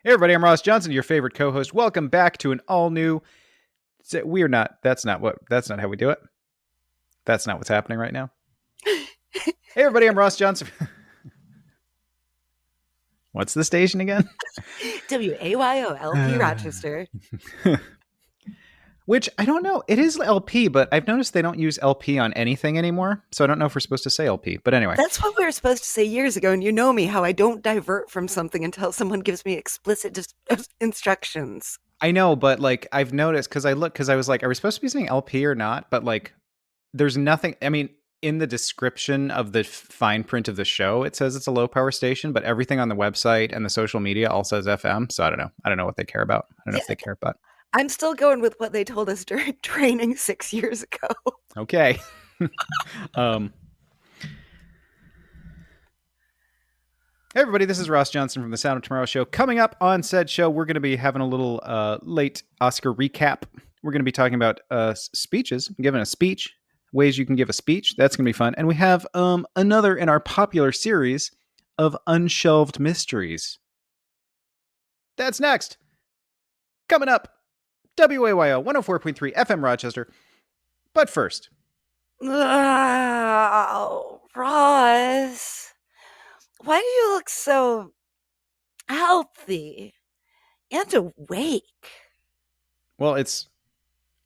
Hey everybody, I'm Ross Johnson, your favorite co-host. Welcome back to an all-new. We're not. That's not what. That's not how we do it. That's not what's happening right now. Hey everybody, I'm Ross Johnson. What's the station again? WAYO-LP Rochester. Which I don't know. It is LP, but I've noticed they don't use LP on anything anymore. So I don't know if we're supposed to say LP. But anyway, That's what we were supposed to say years ago, and you know me, how I don't divert from something until someone gives me explicit instructions. I know, but like I've noticed because I was like, are we supposed to be saying LP or not? But like, there's nothing. I mean, in the description of the fine print of the show, it says it's a low power station, but everything on the website and the social media all says FM. So I don't know. I don't know what they care about. I don't know Yeah, if they care about. I'm still going with what they told us during training 6 years ago. Okay. um, Hey everybody, this is Ross Johnson from the Sound of Tomorrow show. Coming up on said show, we're going to be having a little late Oscar recap. We're going to be talking about speeches, giving a speech, ways you can give a speech. That's going to be fun. And we have another in our popular series of unshelved mysteries. That's next. Coming up, WAYO 104.3 FM Rochester. But first, Oh, Ross, why do you look so healthy and awake? well, it's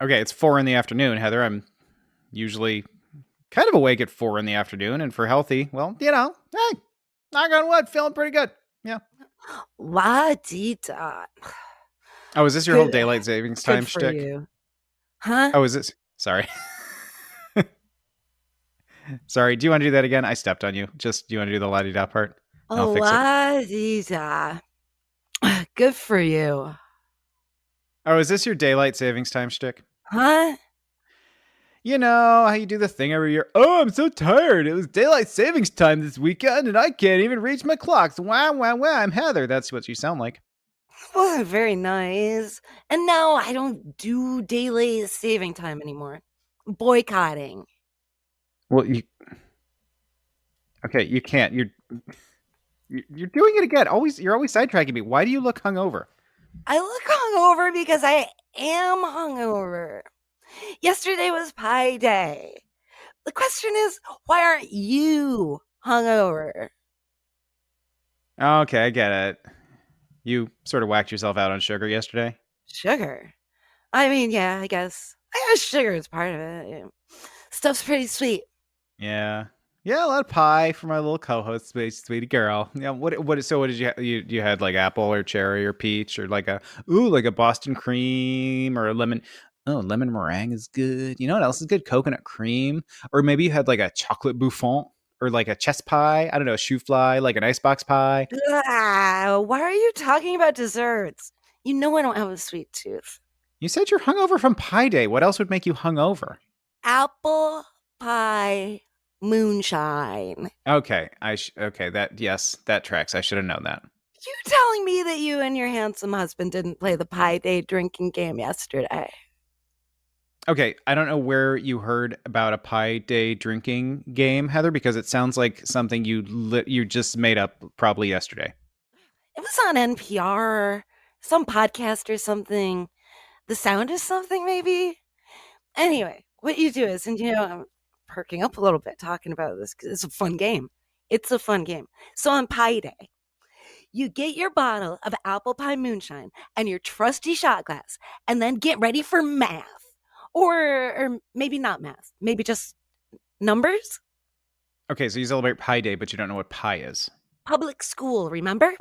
okay. It's 4 in the afternoon, Heather. I'm usually kind of awake at 4 in the afternoon, and for healthy, well, hey, knock on wood, feeling pretty good. Yeah. La dee da. Oh, is this your whole daylight savings time Good for shtick? you. Huh? Oh, is this? Sorry. Sorry. Do you want to do that again? I stepped on you. Just do you want to do the la di da part? And I'll fix it. La dee da. Good for you. Oh, is this your daylight savings time shtick? Huh? You know how you do the thing every year. Oh, I'm so tired. It was daylight savings time this weekend, and I can't even reach my clocks. Wah wah wah. I'm Heather. That's what you sound like. Wasn't very nice. And now I don't do daylight saving time anymore. Boycotting. Well, okay, you can't. You're doing it again. You're always sidetracking me. Why do you look hungover? I look hungover because I am hungover. Yesterday was Pie Day. The question is, why aren't you hungover? Okay, I get it. You sort of whacked yourself out on sugar yesterday. Sugar. I mean, yeah, I guess. I guess sugar is part of it. Yeah. Stuff's pretty sweet. Yeah. Yeah, a lot of pie for my little co-host, sweetie girl. Yeah, so what did you had like apple or cherry or peach or like a Boston cream or a lemon. Oh, lemon meringue is good. You know what else is good? Coconut cream. Or maybe you had like a chocolate bouffant or like a chess pie. I don't know, a shoe fly, like an icebox pie. Why are you talking about desserts? You know I don't have a sweet tooth. You said you're hungover from Pie Day. What else would make you hungover? Apple pie moonshine. Okay, okay, that tracks. I should have known that. You telling me that you and your handsome husband didn't play the Pie Day drinking game yesterday? Okay, I don't know where you heard about a Pie Day drinking game, Heather, because it sounds like something you just made up probably yesterday. It was on NPR, some podcast or something. The Sound of something, maybe? Anyway, what you do is, and I'm perking up a little bit talking about this because it's a fun game. It's a fun game. So on Pie Day, you get your bottle of apple pie moonshine and your trusty shot glass, and then get ready for math. Or maybe not math, maybe just numbers? Okay, so you celebrate Pie Day, but you don't know what pie is. Public school, remember?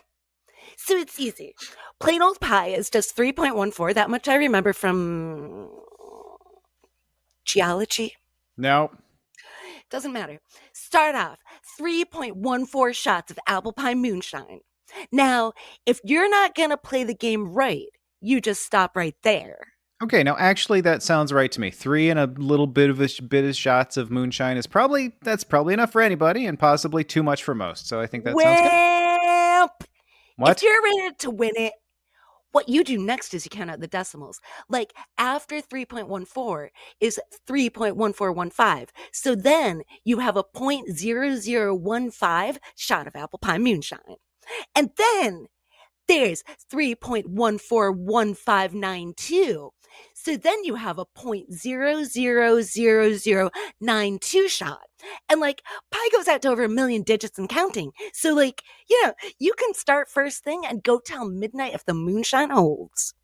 So it's easy. Plain old pi is just 3.14. That much I remember from geology. No. Doesn't matter. Start off 3.14 shots of apple pie moonshine. Now, if you're not going to play the game right, you just stop right there. Okay, now actually that sounds right to me. 3 and a little bit of shots of moonshine that's probably enough for anybody and possibly too much for most. So I think that sounds good. What? If you're ready to win it, what you do next is you count out the decimals. Like after 3.14 is 3.1415. So then you have a 0.0015 shot of apple pie moonshine. And then there's 3.141592. So then you have a 0.000092 shot. And like pi goes out to over 1,000,000 digits and counting. So like, you can start first thing and go till midnight if the moonshine holds.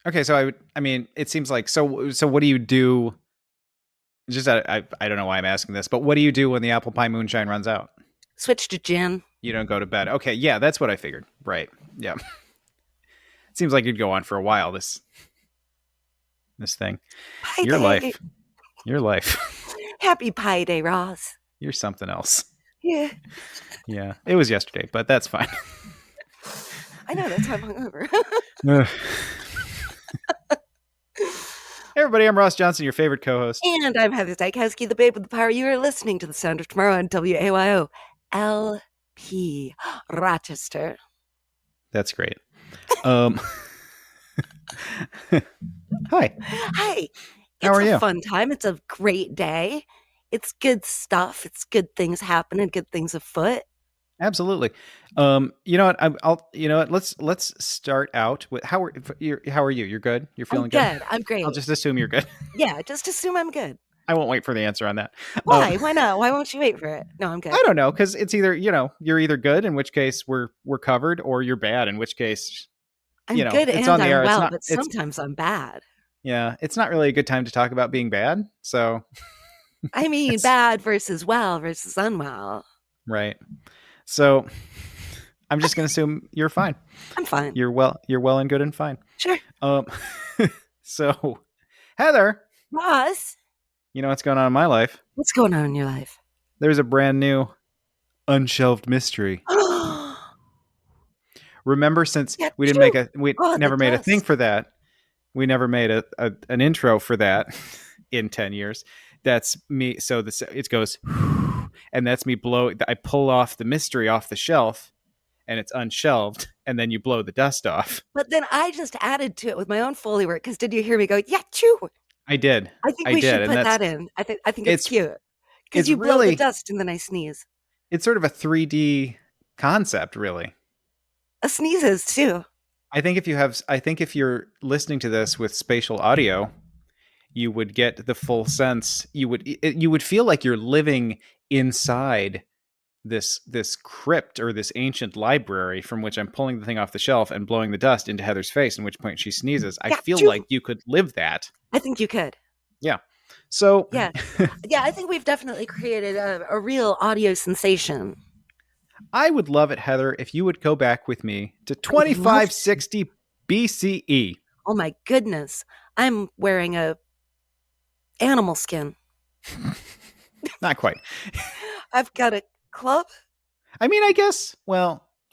Okay, so I mean, it seems like so what do you do? Just I don't know why I'm asking this, but what do you do when the apple pie moonshine runs out? Switch to gin. You don't go to bed. Okay, yeah, that's what I figured. Right. Yeah. It seems like you'd go on for a while, this thing. Pie Your day. life. Your life. Happy Pie Day, Ross. You're something else. Yeah. Yeah. It was yesterday, but that's fine. I know, that's why I'm hungover. Hey everybody, I'm Ross Johnson, your favorite co-host. And I'm Heather Dykowski, the babe with the power. You are listening to The Sound of Tomorrow on WAYO LP Rochester. That's great. Hi. Hi. How are It's you? a fun time. It's a great day. It's good stuff. It's good things happening, good things afoot. Absolutely. You know what? I'll. You know what? Let's start out with how are you? You're good. You're feeling I'm good. I'm great. I'll just assume you're good. Yeah, just assume I'm good. I won't wait for the answer on that. Why? Why not? Why won't you wait for it? No, I'm good. I don't know, because it's either you're either good, in which case we're covered, or you're bad, in which case I'm you know, good it's and on the I'm air. well, It's not. but It's sometimes I'm bad. yeah. It's not really a good time to talk about being bad. So I mean, It's- bad versus well versus unwell. right. So I'm just gonna assume you're fine. I'm fine. You're well and good and fine. Sure. So Heather, Ross, you know what's going on in my life? what's going on in your life? There's a brand new unshelved mystery. Remember, since Yeah, we didn't true. make we Oh, the never made a thing dust. for that, we never made an intro for that in 10 years. That's me. So it goes, and that's me I pull off the mystery off the shelf, and it's unshelved, and then you blow the dust off. But then I just added to it with my own Foley work because did you hear me go, yeah, true? I did. I think I we did, should and put that's- that in. I think it's cute. it's Because you blow really- the dust and then I sneeze. It's sort of a 3D concept, really. A sneeze is too. I think if you're listening to this with spatial audio, you would get the full sense. You would feel like you're living inside this crypt or this ancient library from which I'm pulling the thing off the shelf and blowing the dust into Heather's face, in which point she sneezes. I Yeah, feel true. like you could live that. I think you could. So Yeah. Yeah, I think we've definitely created a real audio sensation. I would love it, Heather, if you would go back with me to 2560 BCE. Oh my goodness. I'm wearing a animal skin. Not quite. I've got a club. I mean, I guess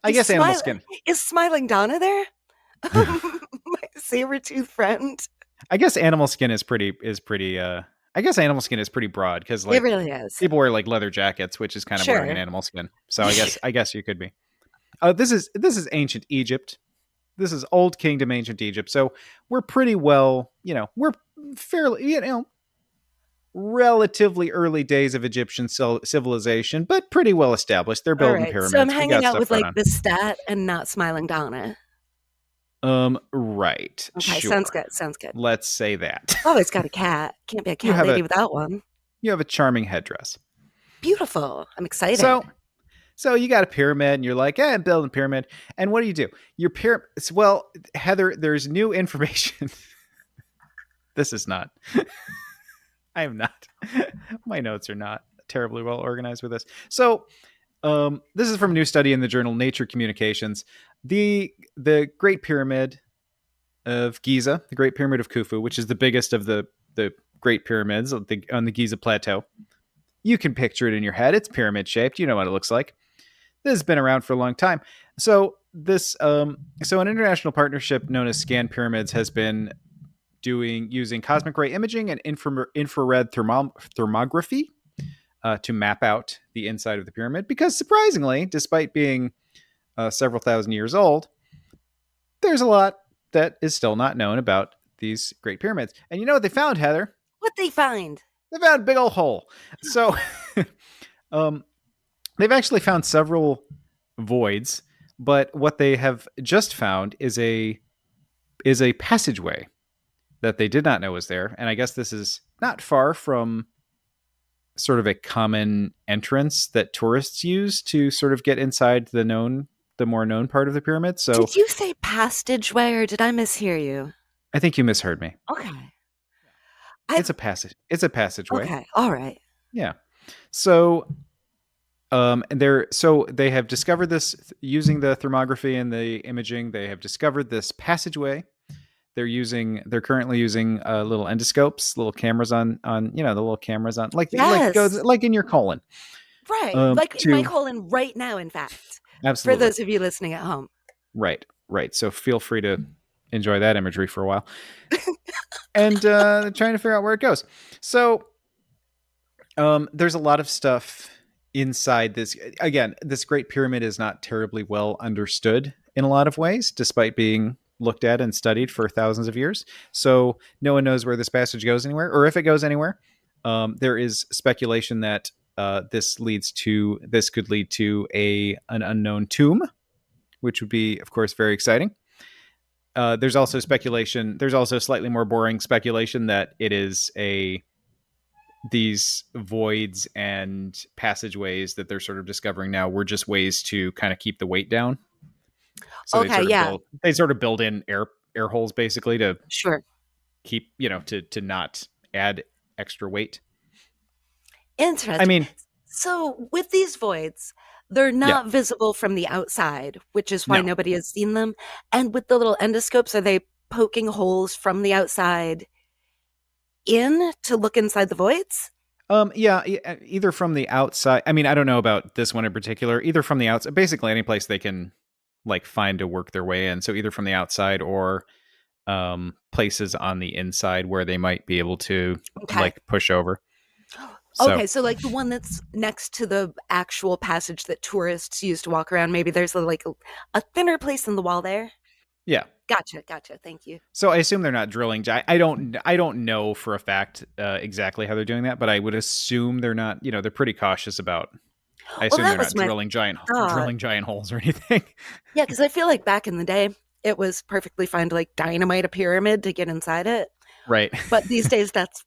animal skin. Is Smiling Donna there? My saber-tooth friend. I guess animal skin is pretty I guess animal skin is pretty broad, because It like really is. people wear like leather jackets, which is kind of Sure. wearing an animal skin. So I guess you could be. This is ancient Egypt. This is Old Kingdom ancient Egypt. So we're pretty well, we're fairly, relatively early days of Egyptian civilization, but pretty well established. They're All building right. pyramids. So I'm We hanging got out stuff with going like the stat and not Smiling Donna. on. Right. Okay, Sure. sounds good. Sounds good. Let's say that. Always got a cat. Can't be a cat have lady a- without one. You have a charming headdress. Beautiful. I'm excited. So you got a pyramid, and you're like, I'm building a pyramid. And what do? Your pyramid. Well, Heather, there's new information. This is not. I am not. My notes are not terribly well organized with this. So, this is from a new study in the journal Nature Communications. The Great Pyramid of Giza, the Great Pyramid of Khufu, which is the biggest of the Great Pyramids on the Giza Plateau. You can picture it in your head. It's pyramid shaped. You know what it looks like. This has been around for a long time. So an international partnership known as Scan Pyramids has been using cosmic ray imaging and infrared thermography to map out the inside of the pyramid. Because surprisingly, despite being several thousand years old, there's a lot that is still not known about these Great Pyramids. And you know what they found, Heather? what they find? They found a big old hole. So they've actually found several voids But what they have just found is a passageway that they did not know was there. And I guess this is not far from sort of a common entrance that tourists use to sort of get inside the more known part of the pyramid. So Did you say passageway or did I mishear you? I think you misheard me. Okay. It's I've a passage. It's a passageway. okay. All right. Yeah. So they have discovered this using the thermography and the imaging. They have discovered this passageway. They're currently using little endoscopes, little cameras on the little cameras on like goes Yes. like in your colon. Right. Like in my To colon right now, in fact. For Absolutely. those of you listening at home. Right. So feel free to enjoy that imagery for a while. And trying to figure out where it goes. So there's a lot of stuff inside this. Again, this Great Pyramid is not terribly well understood in a lot of ways, despite being looked at and studied for thousands of years. So no one knows where this passage goes anywhere, or if it goes anywhere. There is speculation that this could lead to an unknown tomb, which would be, of course, very exciting. There's also speculation. There's also slightly more boring speculation that it is these voids and passageways that they're sort of discovering now were just ways to kind of keep the weight down. So Okay, yeah. they sort of build in air holes basically to Sure. keep, to not add extra weight. I Interesting. mean, So with these voids, they're yeah, not visible from the outside, which is why no. nobody has seen them. And with the little endoscopes, are they poking holes from the outside in to look inside the voids? Yeah, either from the outside. I mean, I don't know about this one in particular. Either from the outside, basically any place they can like find to work their way in. So either from the outside or places on the inside where they might be able to Okay. like push over. So Okay, so like the one that's next to the actual passage that tourists use to walk around, maybe there's a thinner place in the wall there. yeah. Gotcha, gotcha. Thank you. So I assume they're not drilling. I don't know for a fact exactly how they're doing that, but I would assume they're not. They're pretty cautious about. I Well, assume that they're was not my thought. drilling giant holes or anything. Yeah, because I feel like back in the day, it was perfectly fine to like dynamite a pyramid to get inside it. Right. But these days, that's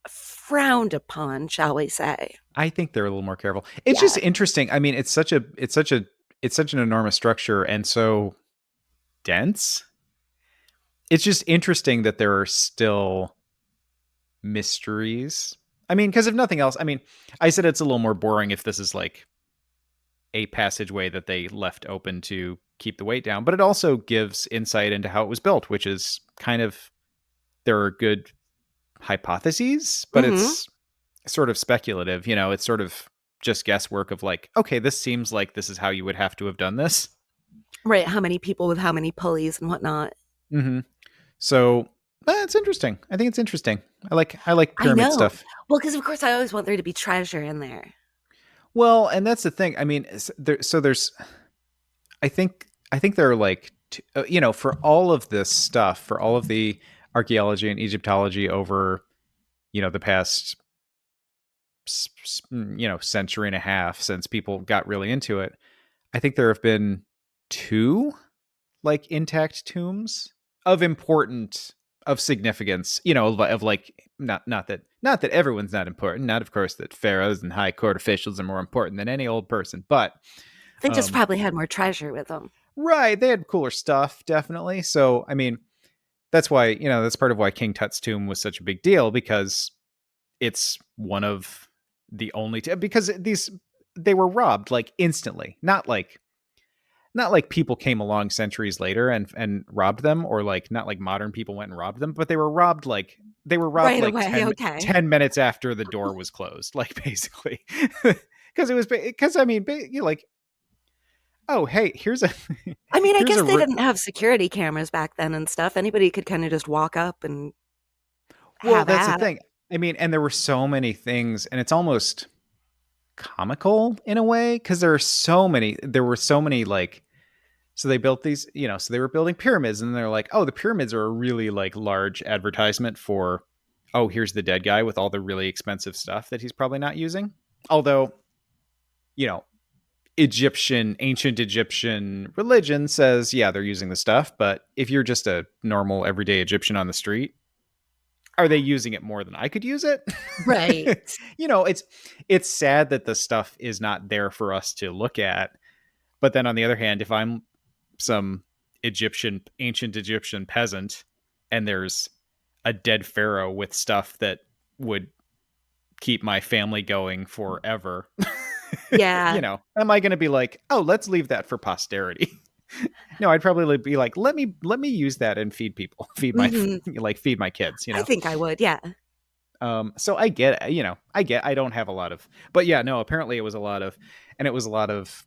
frowned upon, shall we say. I think they're a little more careful. It's Yeah. just interesting. I mean, it's such an enormous structure and so dense. It's just interesting that there are still mysteries. I mean, because if nothing else, I mean, I said it's a little more boring if this is like a passageway that they left open to keep the weight down, but it also gives insight into how it was built, which is kind of there are good hypotheses, but Hmm. it's sort of speculative. It's sort of just guesswork of like, okay, this seems like this is how you would have to have done this. Right. How many people with how many pulleys and whatnot. Mm-hmm. So it's interesting. I think it's interesting. I like I pyramid know. stuff. Well, because of course I always want there to be treasure in there. Well, and that's the thing. I mean, there's I think there are like for all of this stuff, for all of the archaeology and Egyptology over the past century and a half since people got really into it. I think there have been two like intact tombs of significance, of like not that everyone's not important, not of course that pharaohs and high court officials are more important than any old person, but They just um probably had more treasure with them. right, they had cooler stuff definitely. So I mean, that's why, that's part of why King Tut's tomb was such a big deal, because it's one of the only because they were robbed like instantly, not like people came along centuries later and robbed them, or like not like modern people went and robbed them, but they were robbed Right like away. Okay. 10 minutes after the door was closed, like basically. Because I mean, like, oh hey, here's a I mean, I here's guess a they didn't have security cameras back then and stuff. Anybody could kind of just walk up and well, have that's the at it. thing. I mean, and there were so many things, and it's almost comical in a way, because there were so many like, so they built these, so they were building pyramids, and they're like, oh, the pyramids are a really like large advertisement for, oh, here's the dead guy with all the really expensive stuff that he's probably not using. Although, you know ancient Egyptian religion says, yeah, they're using the stuff. But if you're just a normal everyday Egyptian on the street, are they using it more than I could use it? Right. It's sad that the stuff is not there for us to look at. But then on the other hand, if I'm some ancient Egyptian peasant and there's a dead pharaoh with stuff that would keep my family going forever, Yeah. am I going to be like, oh, let's leave that for posterity? No, I'd probably be like, let me use that and feed people, feed my feed my kids. I think I would. Yeah. So I get, I don't have a lot of, but yeah, no, apparently it was a lot of, and it was a lot of,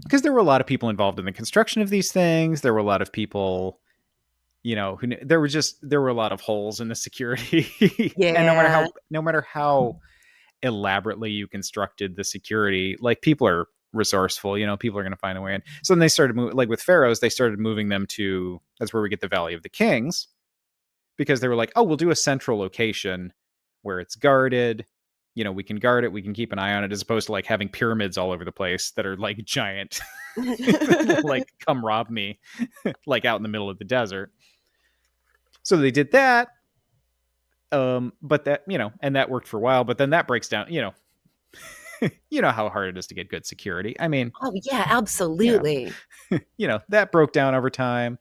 because there were a lot of people involved in the construction of these things. There were a lot of people, there were a lot of holes in the security. Yeah. And no matter how elaborately you constructed the security, like, people are resourceful, people are going to find a way in. So then they started moving, like with pharaohs, they started moving them to, that's where we get the Valley of the Kings, because they were like, oh, we'll do a central location where it's guarded. We can guard it. We can keep an eye on it, as opposed to like having pyramids all over the place that are like giant, like, come rob me, like out in the middle of the desert. So they did that. But that, and that worked for a while, but then that breaks down, how hard it is to get good security. I mean, oh yeah, absolutely. That broke down over time.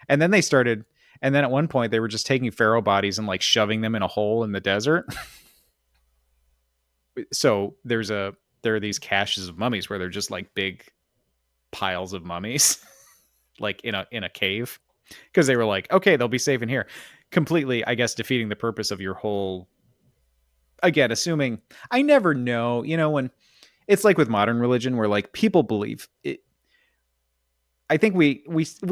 And then and then at one point they were just taking pharaoh bodies and like shoving them in a hole in the desert. So there are these caches of mummies where they're just like big piles of mummies, like in a cave, because they were like, okay, they'll be safe in here. Completely, I guess, defeating the purpose of your whole. Again, assuming, I never know, when it's like with modern religion where like people believe it. I think we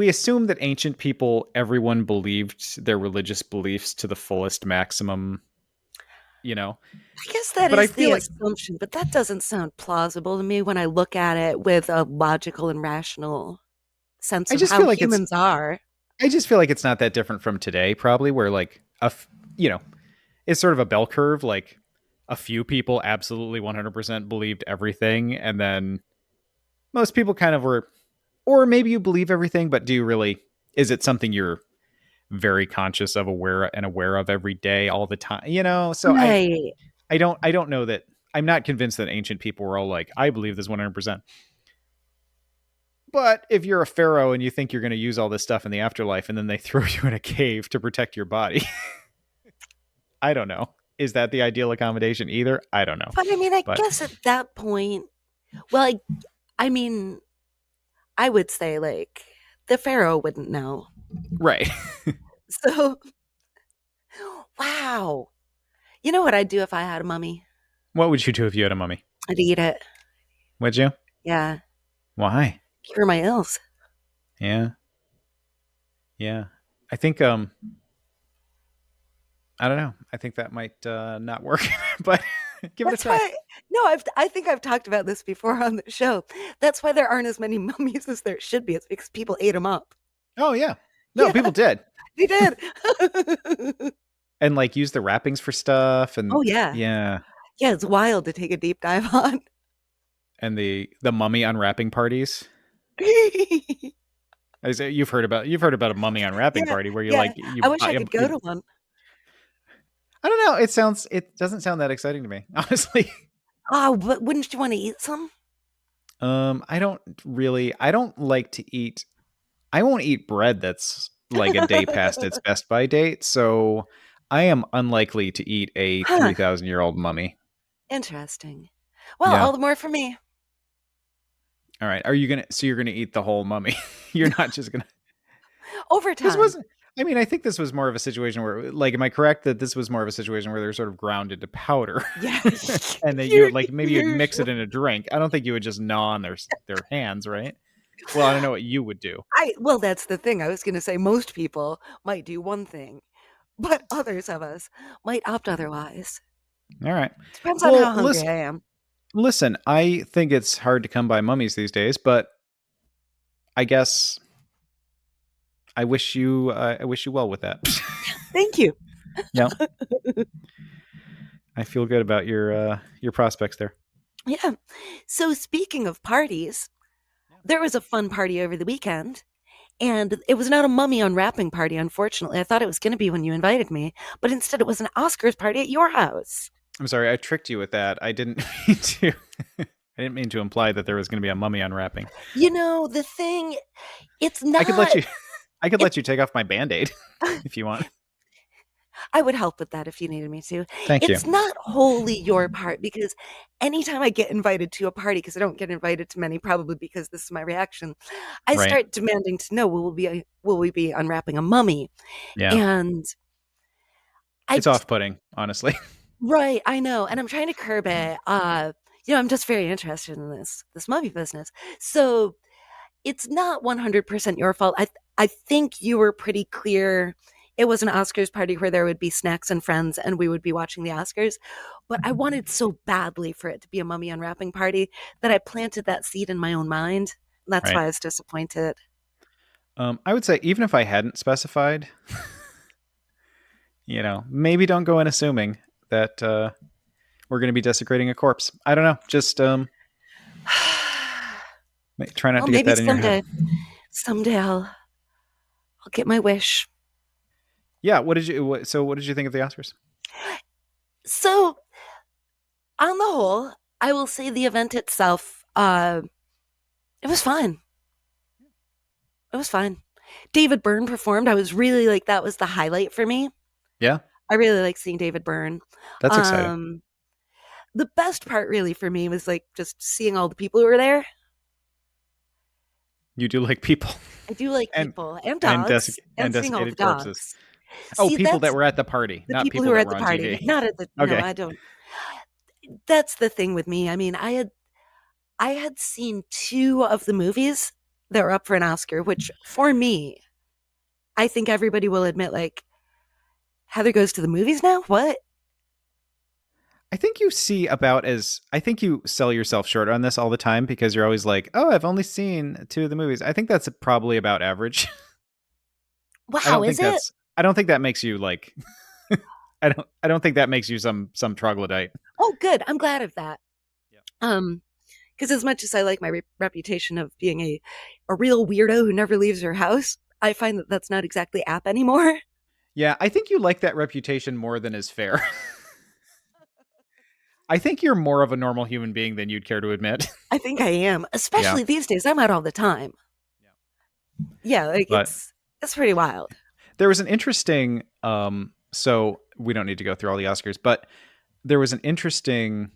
assume that ancient people, everyone believed their religious beliefs to the fullest maximum, I guess that but is the assumption, but that doesn't sound plausible to me when I look at it with a logical and rational sense of how humans are. I just feel like it's not that different from today, probably, where like it's sort of a bell curve. Like, a few people absolutely 100% believed everything, and then most people kind of were, or maybe you believe everything, but do you really? Is it something you're very conscious of, aware of every day, all the time? So right. I don't know that. I'm not convinced that ancient people were all like, I believe this 100%. But if you're a pharaoh and you think you're going to use all this stuff in the afterlife, and then they throw you in a cave to protect your body, I don't know. Is that the ideal accommodation either? I don't know. But I mean, I guess at that point, well, I mean, I would say like the pharaoh wouldn't know. Right. So, wow. You know what I'd do if I had a mummy? What would you do if you had a mummy? I'd eat it. Would you? Yeah. Why? Cure my ills. Yeah. Yeah. I think, I don't know. I think that might not work, but give it a try. I think I've talked about this before on the show. That's why there aren't as many mummies as there should be. It's because people ate them up. Oh, yeah. No, yeah, people did. They did. And like use the wrappings for stuff. And oh, yeah. Yeah. Yeah, it's wild to take a deep dive on. And the mummy unwrapping parties. You've heard about a mummy unwrapping party where I wish I could go to one. I don't know. It doesn't sound that exciting to me, honestly. Oh, but wouldn't you want to eat some? I don't like to eat. I won't eat bread that's like a day past its best by date. So I am unlikely to eat a 3,000-year-old mummy. Interesting. Well, all the more for me. All right. You're gonna eat the whole mummy? You're not just gonna. Over time. I think this was more of a situation where, like, am I correct that this was more of a situation where they're sort of ground into powder? Yeah. And then you'd mix it in a drink. I don't think you would just gnaw on their hands, right? Well, I don't know what you would do. Well, that's the thing. I was going to say most people might do one thing, but others of us might opt otherwise. All right. Depends on how hungry I am. Listen, I think it's hard to come by mummies these days, but I guess I wish you well with that. Thank you. Yeah. I feel good about your prospects there. Yeah. So speaking of parties, Yeah. there was a fun party over the weekend. And it was not a mummy unwrapping party, unfortunately. I thought it was going to be when you invited me, but instead it was an Oscars party at your house. I'm sorry, I tricked you with that. I didn't mean to. I didn't mean to imply that there was going to be a mummy unwrapping. You know, the thing, it's I could let not, you. I could it, let you take off my band-aid if you want. I would help with that if you needed me to. Thank you. It's not wholly your part because anytime I get invited to a party, because I don't get invited to many, probably because this is my reaction, I Right. start demanding to know will we be unwrapping a mummy? Yeah. And I It's off-putting, honestly. right, I know, and I'm trying to curb it. I'm just very interested in this movie business. So it's not 100% your fault. I think you were pretty clear. It was an Oscars party where there would be snacks and friends, and we would be watching the Oscars. But I wanted so badly for it to be a mummy unwrapping party that I planted that seed in my own mind. That's Right. why I was disappointed. I would say even if I hadn't specified, maybe don't go in assuming that we're going to be desecrating a corpse. I don't know. Just try not Well, to get maybe that in your head. someday I'll get my wish. Yeah. What did you think of the Oscars? So on the whole, I will say the event itself, it was fine. It was fine. David Byrne performed. I was really like that was the highlight for me. Yeah, I really like seeing David Byrne. that's exciting. Um, the best part really for me was like just seeing all the people who were there. You do like people I do like and people and and dogs and seeing all the desiccated corpses. dogs. Oh, See, people that that's were at the party, the not people who people were that at were the on party, TV. not at the no, Okay. I don't. That's the thing with me. I mean, I had seen two of the movies that were up for an Oscar, which for me, I think everybody will admit, like, Heather goes to the movies now? What? I think you sell yourself short on this all the time because you're always like, "Oh, I've only seen two of the movies." I think that's probably about average. Wow, is it? I don't think that makes you like I don't think that makes you some troglodyte. Oh, good. I'm glad of that. Yeah. Um, because as much as I like my reputation of being a real weirdo who never leaves her house, I find that that's not exactly app anymore. Yeah, I think you like that reputation more than is fair. I think you're more of a normal human being than you'd care to admit. I think I am, Yeah. especially these days. I'm out all the time. Yeah. Yeah, like But it's pretty wild. there was an interesting so we don't need to go through all the Oscars, but there was an interesting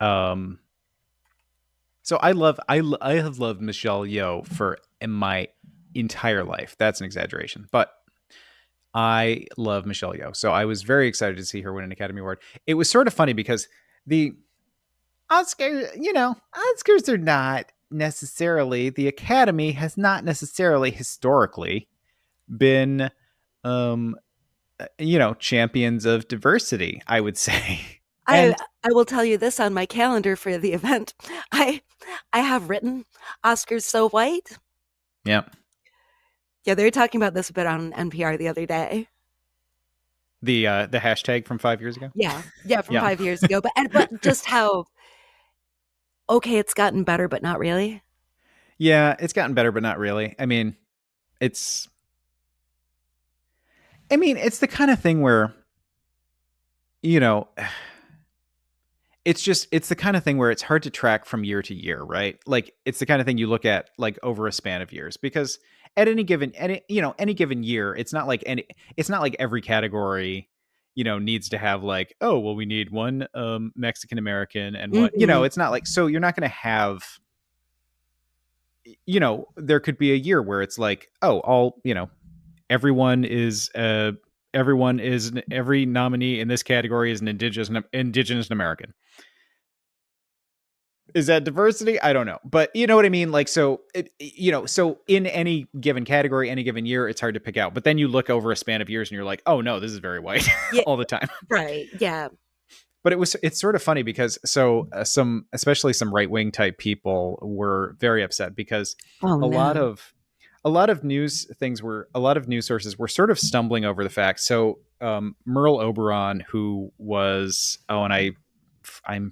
um so I have loved Michelle Yeoh for in my entire life. That's an exaggeration, but I love Michelle Yeoh. So I was very excited to see her win an Academy Award. It was sort of funny because the Oscars are not necessarily, the Academy has not necessarily historically been, um, champions of diversity, I would say. I And I will tell you this on my calendar for the event. I I have written Oscars so white. yeah, Yeah, they were talking about this a bit on NPR the other day. the hashtag from 5 years ago. Yeah, yeah, from Yeah. 5 years ago. But just how okay, it's gotten better, but not really. Yeah, it's gotten better, but not really. It's, it's the kind of thing where, you know, it's the kind of thing where it's hard to track from year to year, right? Like it's the kind of thing you look at like over a span of years because at any given year, it's not like every category, needs to have like, oh, well, we need one Mexican American and one, Mhm. it's not like, so you're not going to have, there could be a year where it's like, oh, all, everyone is every nominee in this category is an indigenous American. Is that diversity? I don't know, but you know what I mean. Like, so in any given category, any given year, it's hard to pick out. But then you look over a span of years, and you're like, oh no, this is very white Yeah, all the time. right. Yeah. But it's sort of funny because especially some right wing type people were very upset because Oh a lot no. of a lot of news sources were sort of stumbling over the fact. So Merle Oberon, who was, and I'm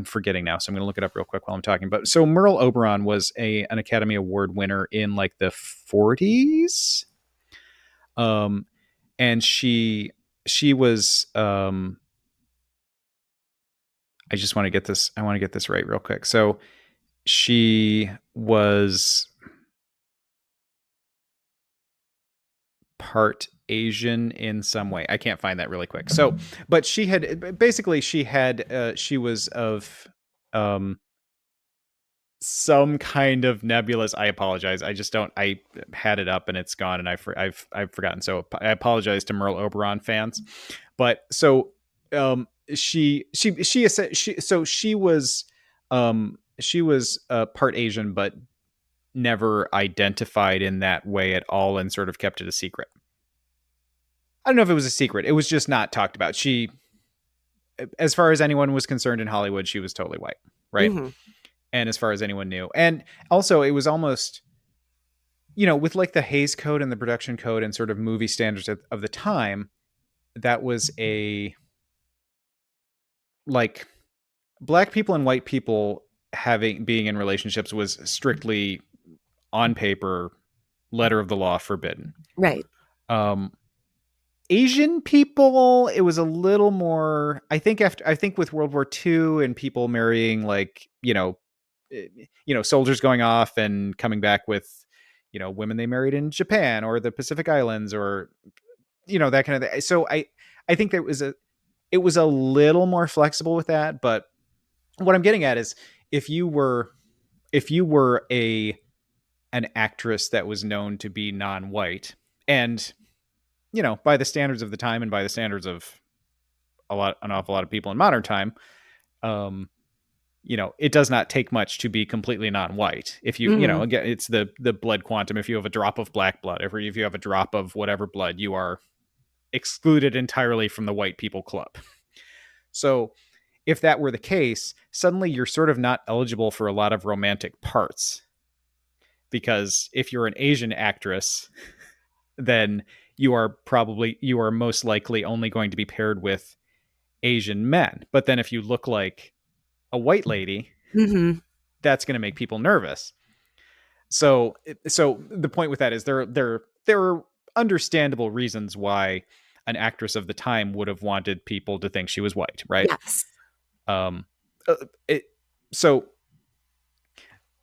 forgetting now, so I'm going to look it up real quick while I'm talking. But so Merle Oberon was an Academy Award winner in like the 40s, um, and she was I just want to get this. I want to get this right real quick. So she was part Asian in some way. I can't find that really quick. So, but she was of um some kind of nebulous. I apologize. I just don't. I had it up and it's gone, and I've forgotten. So I apologize to Merle Oberon fans. But so she was part Asian, but never identified in that way at all, and sort of kept it a secret. I don't know if it was a secret. It was just not talked about. She, as far as anyone was concerned in Hollywood, she was totally white, right? Mm-hmm. And as far as anyone knew, and also it was almost, with like the Hays Code and the production code and sort of movie standards of the time, that was like black people and white people being in relationships was strictly on paper, letter of the law, forbidden. Right. Um, Asian people, it was a little more. I think with World War II and people marrying, like, soldiers going off and coming back with, women they married in Japan or the Pacific Islands, or that kind of thing. So I think it was a little more flexible with that. But what I'm getting at is, if you were an actress that was known to be non-white, and by the standards of the time and by the standards of an awful lot of people in modern time, it does not take much to be completely non-white. If you, Mm-hmm. again, it's the blood quantum. If you have a drop of black blood, if you have a drop of whatever blood, you are excluded entirely from the white people club. So if that were the case, suddenly you're sort of not eligible for a lot of romantic parts, because if you're an Asian actress, then you are most likely only going to be paired with Asian men. But then if you look like a white lady, Mm-hmm. that's going to make people nervous. So the point with that is there are understandable reasons why an actress of the time would have wanted people to think she was white, right? Yes. Um, it, so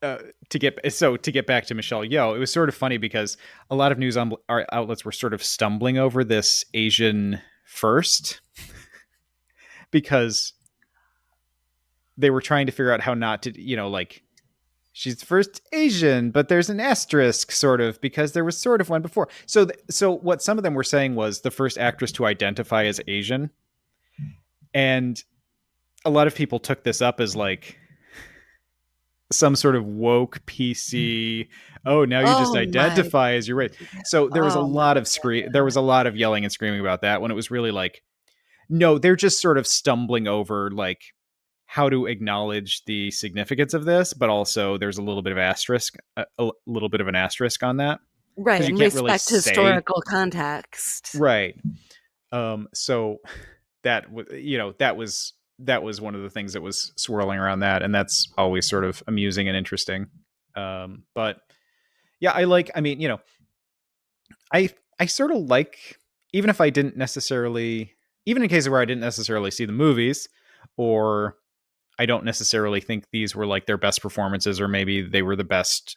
to get back to Michelle Yeoh, it was sort of funny because a lot of news outlets were sort of stumbling over this Asian first, because they were trying to figure out how not to, like, she's first Asian, but there's an asterisk, sort of, because there was sort of one before. So what some of them were saying was the first actress to identify as Asian, and a lot of people took this up as like some sort of woke PC. Oh, now you just Oh my. identify as your race. So there was a Oh my. lot of there was a lot of yelling and screaming about that, when it was really like, no, they're just sort of stumbling over like how to acknowledge the significance of this, but also there's a little bit of a little bit of an asterisk on that, Right. because you And can't really respect say historical context. right. So that was one of the things that was swirling around that, and that's always sort of amusing and interesting. But yeah, I mean, I sort of like, even if I didn't necessarily, even in cases where I didn't necessarily see the movies, or I don't necessarily think these were like their best performances, or maybe they were the best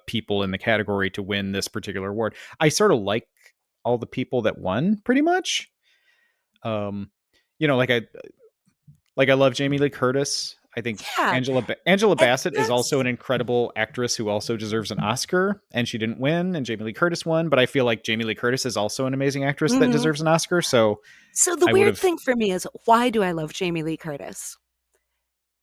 people in the category to win this particular award, I sort of like all the people that won, pretty much. Um, like I love Jamie Lee Curtis. I think Yeah. Angela And Bassett is also that's an incredible actress who also deserves an Oscar, and she didn't win, and Jamie Lee Curtis won. But I feel like Jamie Lee Curtis is also an amazing actress that mhm. deserves an Oscar. So So the I would weird have. thing for me is, why do I love Jamie Lee Curtis?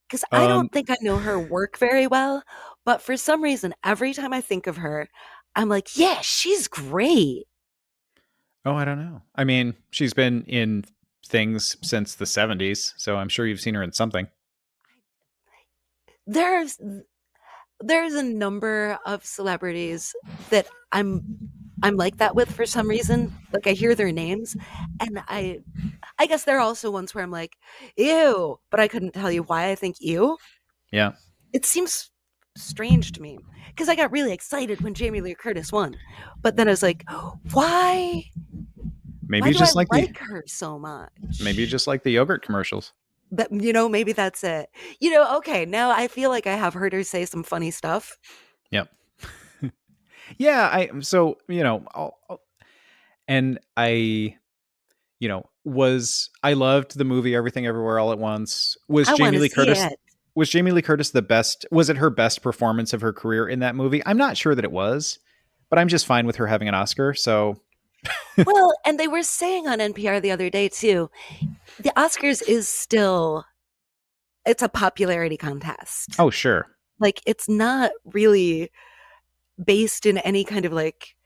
Because I Um, don't think I know her work very well, but for some reason, every time I think of her, I'm like, yeah, she's great. oh, I don't know. I mean, she's been in things since the '70s, so I'm sure you've seen her in something. There's there's a number of celebrities that I'm I'm like that with for some reason. Like I hear their names and I guess there are also ones where I'm like, ew, but I couldn't tell you why I think ew. Yeah. It seems strange to me because I got really excited when Jamie Lee Curtis won. But then I was like, why? Maybe Why you do I just like the like her so maybe you much? just like the yogurt commercials. That maybe that's it. Okay, now I feel like I have heard her say some funny stuff. Yep. Yeah, and I loved the movie Everything Everywhere All at Once. I want to see it. Was Jamie Lee Curtis the best? Was it her best performance of her career in that movie? I'm not sure that it was, but I'm just fine with her having an Oscar. So, Well, and they were saying on NPR the other day too, the Oscars is still it's a popularity contest. oh sure. Like it's not really based in any kind of like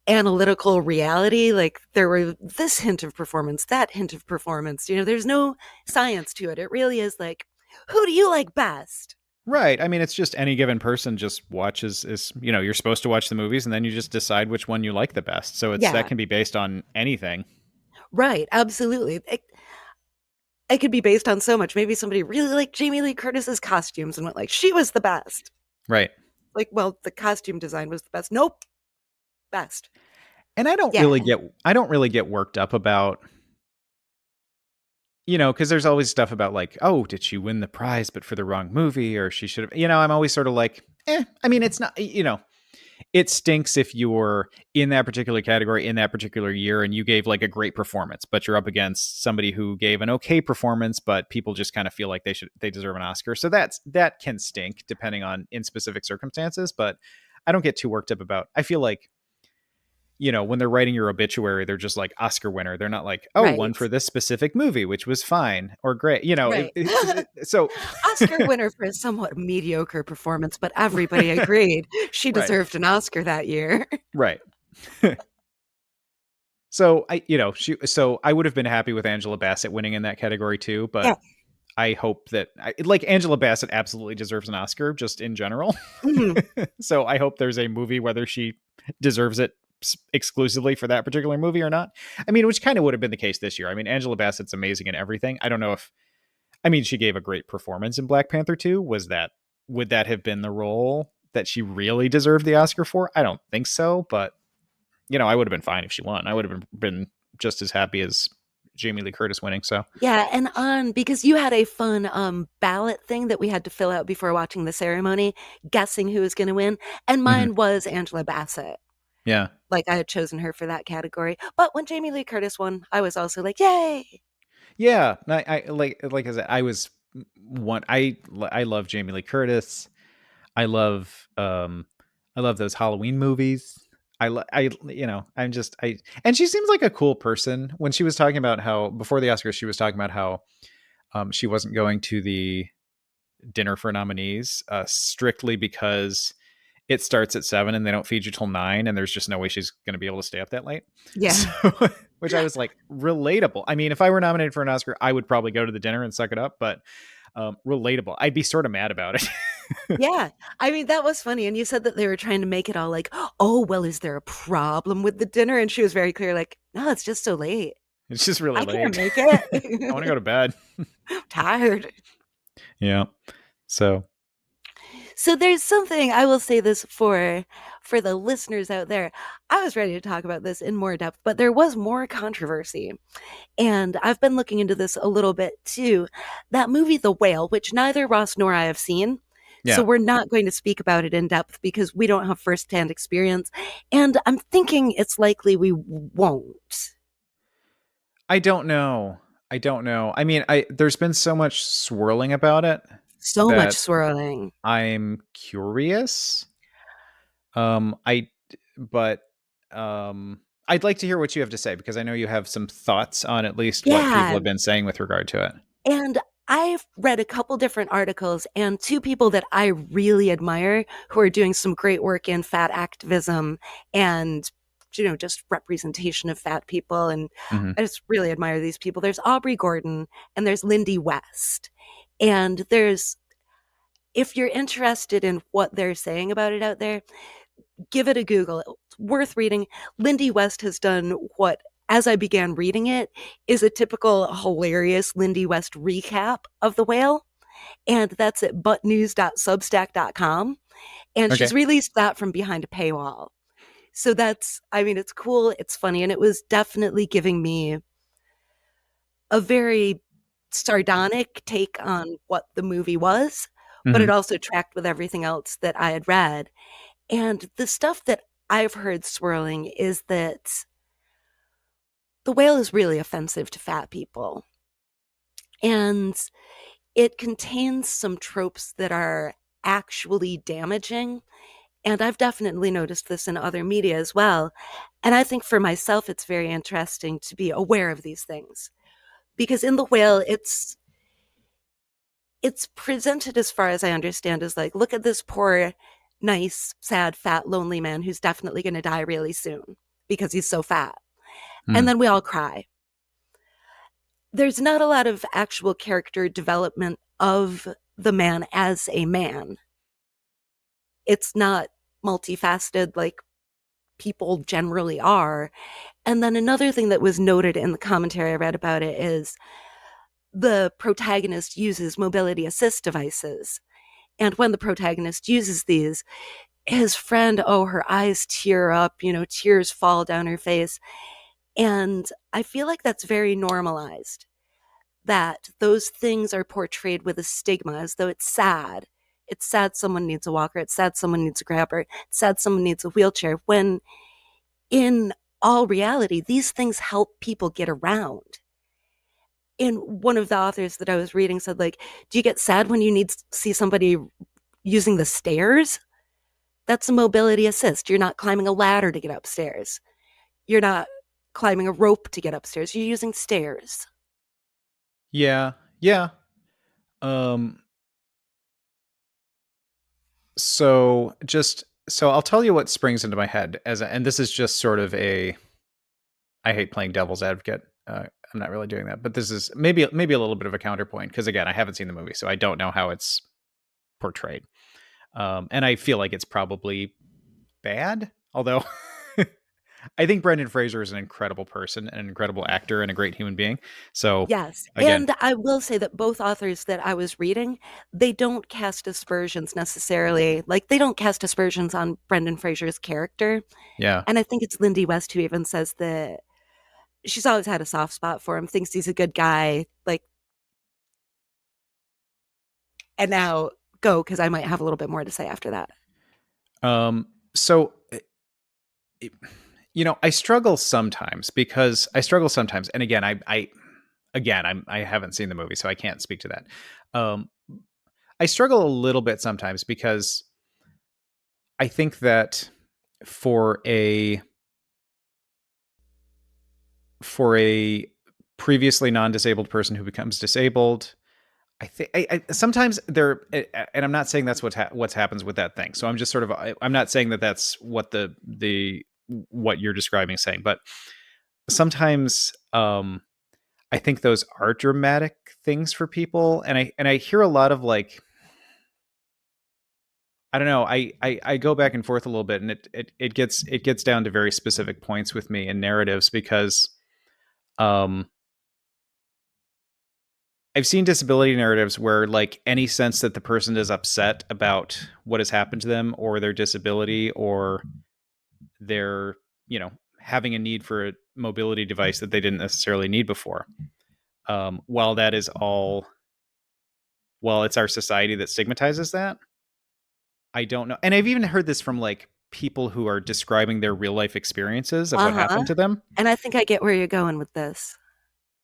analytical reality. Like there were this hint of performance, that hint of performance. There's no science to it. It really is like, who do you like best? Right. I mean, it's just any given person just watches is, you're supposed to watch the movies and then you just decide which one you like the best. So it's that Yeah, can be based on anything. right. Absolutely. It could be based on so much. Maybe somebody really liked Jamie Lee Curtis's costumes and went like, she was the best. Right. Like, well, the costume design was the best. Nope, best. And Yeah, I don't really get worked up about, because there's always stuff about like, oh, did she win the prize but for the wrong movie, or she should have, I'm always sort of like, I mean, it's not, it stinks if you're in that particular category in that particular year and you gave like a great performance, but you're up against somebody who gave an okay performance, but people just kind of feel like they deserve an Oscar. So that can stink depending on in specific circumstances, but I don't get too worked up about. I feel like when they're writing your obituary, they're just like Oscar winner. They're not like, oh, one right, for this specific movie, which was fine or great. right. So Oscar winner for a somewhat mediocre performance, but everybody agreed she right, deserved an Oscar that year. right. So so I would have been happy with Angela Bassett winning in that category too, Yeah. but I hope that like Angela Bassett absolutely deserves an Oscar just in general. Mhm. So I hope there's a movie whether she deserves it exclusively for that particular movie or not. I mean, which kind of would have been the case this year. I mean, Angela Bassett's amazing in everything. I don't know if I mean, she gave a great performance in Black Panther 2. Would that have been the role that she really deserved the Oscar for? I don't think so, but I would have been fine if she won. I would have been just as happy as Jamie Lee Curtis winning. So, Yeah, and on because you had a fun ballot thing that we had to fill out before watching the ceremony, guessing who was going to win, and mhm. mine was Angela Bassett. Yeah. Like I had chosen her for that category. But when Jamie Lee Curtis won, I was also like, "Yay!" Yeah, I like I said, I was one. I love Jamie Lee Curtis. I love I love those Halloween movies. I'm just I and she seems like a cool person. When she was talking about how before the Oscars, she was talking about how she wasn't going to the dinner for nominees strictly because it starts at 7 and they don't feed you till 9 and there's just no way she's going to be able to stay up that late. Yeah. So, which I was like relatable. I mean, if I were nominated for an Oscar, I would probably go to the dinner and suck it up, but relatable. I'd be sort of mad about it. Yeah. I mean, that was funny. And you said that they were trying to make it all like, oh, well, is there a problem with the dinner? And she was very clear, like, no, it's just so late. It's just really I can't late. make I want to it. go to bed. I'm tired. Yeah. So, So there's something I will say this for the listeners out there. I was ready to talk about this in more depth, but there was more controversy. And I've been looking into this a little bit too. That movie The Whale, which neither Ross nor I have seen, so yeah. we're not going to speak about it in depth because we don't have firsthand experience. And I'm thinking it's likely we won't. I don't know. I don't know. I mean, I there's been so much swirling about it So much that swirling. I'm curious. I but I'd like to hear what you have to say because I know you have some thoughts on at least what people Yeah. have been saying with regard to it. And I've read a couple different articles, and two people that I really admire who are doing some great work in fat activism and just representation of fat people. And Hmm. I just really admire these people. There's Aubrey Gordon and there's Lindy West. And if you're interested in what they're saying about it out there, give it a Google. worth reading. Lindy West has done what, as I began reading it, is a typical hilarious Lindy West recap of The Whale. And that's at buttnews.substack.com. And she's Okay. released that from behind a paywall. So that's, I mean, it's cool, it's funny, and it was definitely giving me a very sardonic take on what the movie was, but it Hmm. also tracked with everything else that I had read. And the stuff that I've heard swirling is that The Whale is really offensive to fat people. And it contains some tropes that are actually damaging. And I've definitely noticed this in other media as well. And I think for myself, it's very interesting to be aware of these things. Because in The Whale, it's presented, as far as I understand, as like, look at this poor, nice, sad, fat, lonely man who's definitely going to die really soon because he's so fat. And Hmm. then we all cry. There's not a lot of actual character development of the man as a man. It's not multifaceted like people generally are. And then another thing that was noted in the commentary I read about it is the protagonist uses mobility assist devices. And when the protagonist uses these, his friend, oh, her eyes tear up, tears fall down her face. And I feel like that's very normalized, that those things are portrayed with a stigma as though it's sad. It's sad someone needs a walker. It's sad someone needs a grabber. It's sad someone needs a wheelchair. When in all reality, these things help people get around. And one of the authors that I was reading said, like, do you get sad when you need to see somebody using the stairs? That's a mobility assist. You're not climbing a ladder to get upstairs. You're not climbing a rope to get upstairs. You're using stairs. Yeah. Yeah. Um, so I'll tell you what springs into my head and this is just sort of I hate playing devil's advocate. I'm not really doing that, but this is maybe a little bit of a counterpoint because again, I haven't seen the movie, so I don't know how it's portrayed. And I feel like it's probably bad, although I think Brendan Fraser is an incredible person, an incredible actor, and a great human being. So Yes. again, And I will say that both authors that I was reading, they don't cast aspersions necessarily. Like, they don't cast aspersions on Brendan Fraser's character. yeah, And I think it's Lindy West who even says that she's always had a soft spot for him, thinks he's a good guy. Like, and now go, because I might have a little bit more to say after that. so it- I struggle sometimes, and again, I haven't seen the movie, so I can't speak to that. Um, I struggle a little bit sometimes because I think that for a for a previously non-disabled person who becomes disabled, I think sometimes there, and I'm not saying that's what's happens with that thing. So I'm just sort of I'm not saying that that's what the what you're describing is saying, but sometimes I think those are dramatic things for people, and I hear a lot of like I don't know. I go back and forth a little bit, and it gets down to very specific points with me in narratives because um I've seen disability narratives where like any sense that the person is upset about what has happened to them or their disability or their, having a need for a mobility device that they didn't necessarily need before. While that is all, while it's our society that stigmatizes that, I don't know. And I've even heard this from like people who are describing their real life experiences of Uh what huh. happened to them. And I think I get where you're going with this.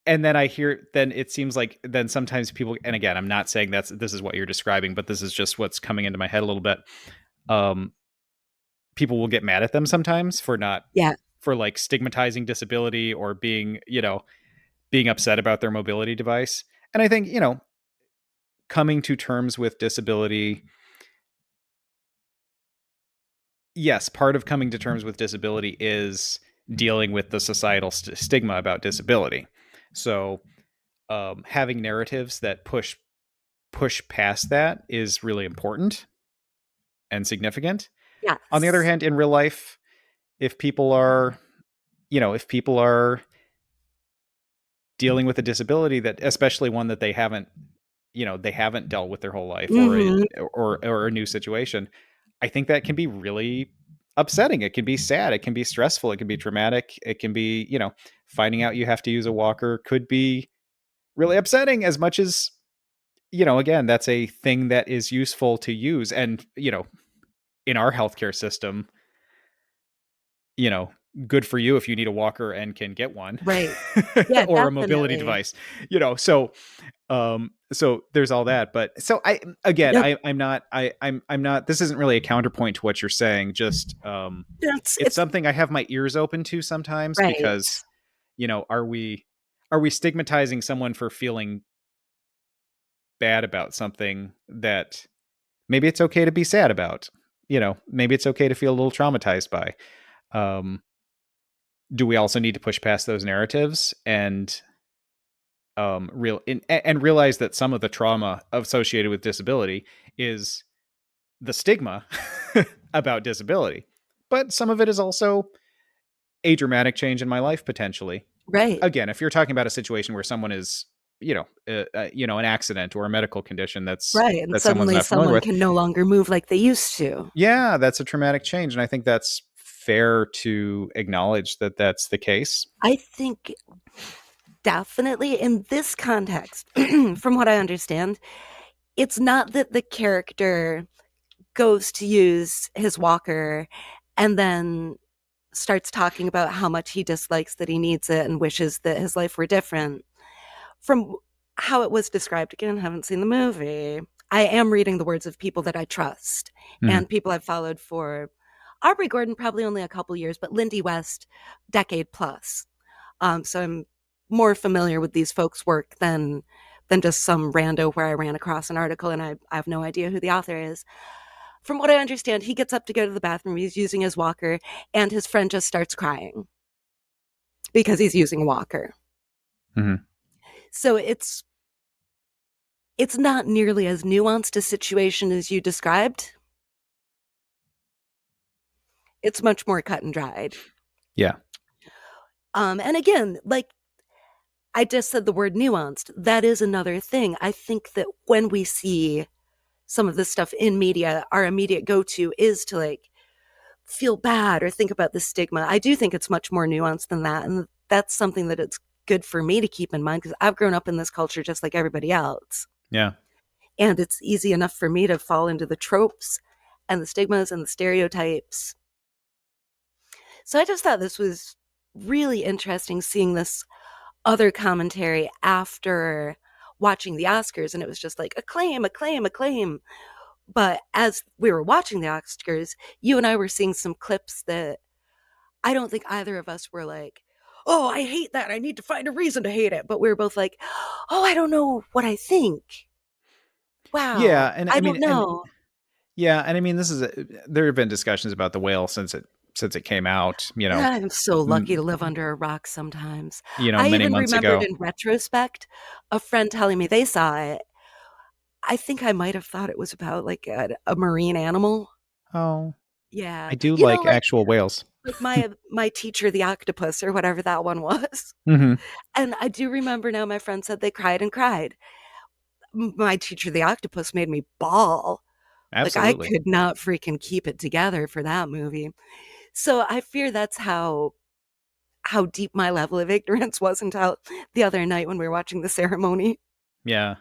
And then I hear, then it seems like then sometimes people, and again, I'm not saying this is what you're describing, but this is just what's coming into my head a little bit. Um, People will get mad at them sometimes for not, Yeah. for like stigmatizing disability or being, being upset about their mobility device. And I think, coming to terms with disability, yes, part of coming to terms with disability is dealing with the societal stigma about disability. So, having narratives that push past that is really important and significant. On the other Yes. hand, in real life, if people are, if people are dealing with a disability, that especially one that they haven't dealt with their whole life, or Mhm. or a new situation, I think that can be really upsetting. It can be sad, it can be stressful, it can be traumatic, it can be, finding out you have to use a walker could be really upsetting, as much as, again, that's a thing that is useful to use. And, in our healthcare system, you know, good for you if you need a walker and can get one, Right. Yeah, or a mobility definitely. device, so so there's all that. But so I again, Yep. I'm not I'm not, this isn't really a counterpoint to what you're saying. Just it's It's something I have my ears open to sometimes, right. because, are we stigmatizing someone for feeling bad about something that maybe it's okay to be sad about? Maybe it's okay to feel a little traumatized by. Um, do we also need to push past those narratives and and realize that some of the trauma associated with disability is the stigma about disability, but some of it is also a dramatic change in my life, potentially. Right. Again, if you're talking about a situation where someone is, an accident or a medical condition Right, and that someone's suddenly not familiar someone with, can no longer move like they used to. yeah, that's a traumatic change, and I think that's fair to acknowledge that that's the case. I think definitely in this context, from what I understand, it's not that the character goes to use his walker and then starts talking about how much he dislikes that he needs it and wishes that his life were different. From how it was described, again, haven't seen the movie. I am reading the words of people that I trust Mhm. and people I've followed for Aubrey Gordon, probably only a couple years, but Lindy West, decade plus. So I'm more familiar with these folks' work than just some rando where I ran across an article and I have no idea who the author is. From what I understand, he gets up to go to the bathroom, he's using his walker, and his friend just starts crying because he's using a walker. Mhm. So it's not nearly as nuanced a situation as you described. It's much more cut and dried. Yeah. And again, like I just said the word nuanced. That is another thing. I think that when we see some of this stuff in media, our immediate go to is to like feel bad or think about the stigma. I do think it's much more nuanced than that. And that's something that it's good for me to keep in mind because I've grown up in this culture just like everybody else. Yeah. And it's easy enough for me to fall into the tropes and the stigmas and the stereotypes. So I just thought this was really interesting seeing this other commentary after watching the Oscars. And it was just like acclaim, acclaim, acclaim. But as we were watching the Oscars, you and I were seeing some clips that I don't think either of us were like, oh, I hate that. I need to find a reason to hate it. But we were both like, oh, I don't know what I think. Wow. Yeah, and I I don't mean, and know. yeah, and I mean, there have been discussions about the whale since it came out, I'm so lucky to m- live under a rock sometimes. I many even months remembered ago. in retrospect a friend telling me they saw it. I think I might have thought it was about like a marine animal. Oh, I Yeah. do You know, like actual whales. like my teacher, the octopus, or whatever that one was. Hmm. And I do remember now my friend said they cried and cried. My teacher, the octopus, made me bawl. Like I Absolutely. could not freaking keep it together for that movie. So I fear that's how deep my level of ignorance was until the other night when we were watching the ceremony. Yeah.